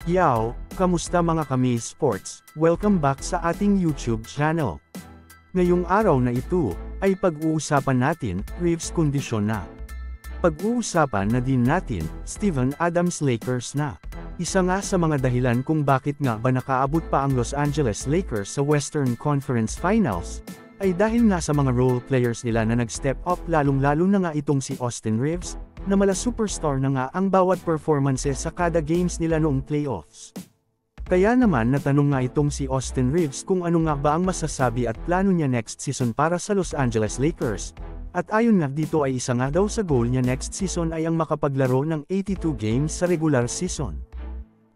Yow, kamusta mga kami sports? Welcome back sa ating YouTube channel. Ngayong araw na ito, ay pag-uusapan natin, Reeves kondisyon na. Pag-uusapan na din natin, Steven Adams Lakers na. Isa nga sa mga dahilan kung bakit nga ba nakaabot pa ang Los Angeles Lakers sa Western Conference Finals, ay dahil nga sa mga role players nila na nag-step up lalong-lalo na nga itong si Austin Reeves, na mala superstar na nga ang bawat performances sa kada games nila noong playoffs. Kaya naman natanong nga itong si Austin Reeves kung ano nga ba ang masasabi at plano niya next season para sa Los Angeles Lakers, at ayon nga dito ay isa nga daw sa goal niya next season ay ang makapaglaro ng 82 games sa regular season.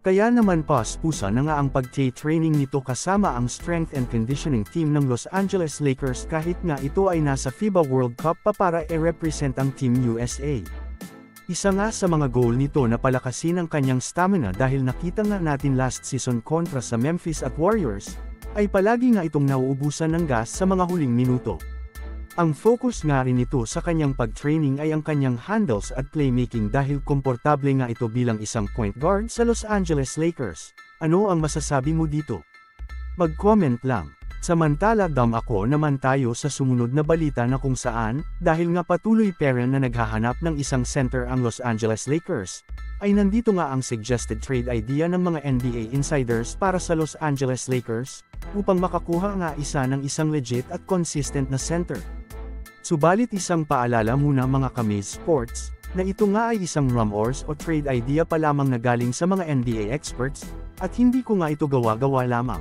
Kaya naman pusa na nga ang pag-training nito kasama ang strength and conditioning team ng Los Angeles Lakers kahit nga ito ay nasa FIBA World Cup pa para i-represent ang Team USA. Isa nga sa mga goal nito na palakasin ang kanyang stamina dahil nakita nga natin last season kontra sa Memphis at Warriors, ay palagi nga itong nauubusan ng gas sa mga huling minuto. Ang focus nga rin ito sa kanyang pag-training ay ang kanyang handles at playmaking dahil komportable nga ito bilang isang point guard sa Los Angeles Lakers. Ano ang masasabi mo dito? Mag-comment lang. Samantala ako naman tayo sa sumunod na balita na kung saan, dahil nga patuloy pera na naghahanap ng isang center ang Los Angeles Lakers, ay nandito nga ang suggested trade idea ng mga NBA insiders para sa Los Angeles Lakers, upang makakuha nga isa ng isang legit at consistent na center. Subalit isang paalala muna mga kami sports, na ito nga ay isang rumors o trade idea pa lamang na galing sa mga NBA experts, at hindi ko nga ito gawa-gawa lamang.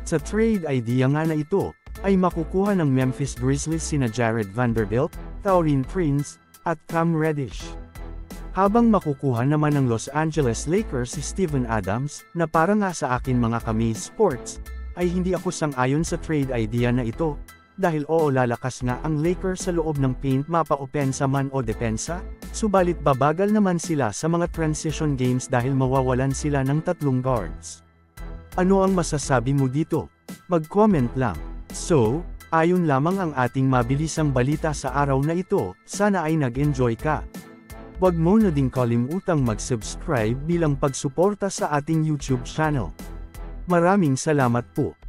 Sa trade idea nga na ito, ay makukuha ng Memphis Grizzlies sina Jared Vanderbilt, Taurean Prince, at Cam Reddish. Habang makukuha naman ng Los Angeles Lakers si Steven Adams, na para nga sa akin mga kami sports, ay hindi ako sang-ayon sa trade idea na ito, dahil lalakas nga ang Lakers sa loob ng paint mapa-opensa man o depensa, subalit babagal naman sila sa mga transition games dahil mawawalan sila ng tatlong guards. Ano ang masasabi mo dito? Mag-comment lang. So, ayon lamang ang ating mabilisang balita sa araw na ito, sana ay nag-enjoy ka. Huwag mo na ding kalimutang mag-subscribe bilang pagsuporta sa ating YouTube channel. Maraming salamat po.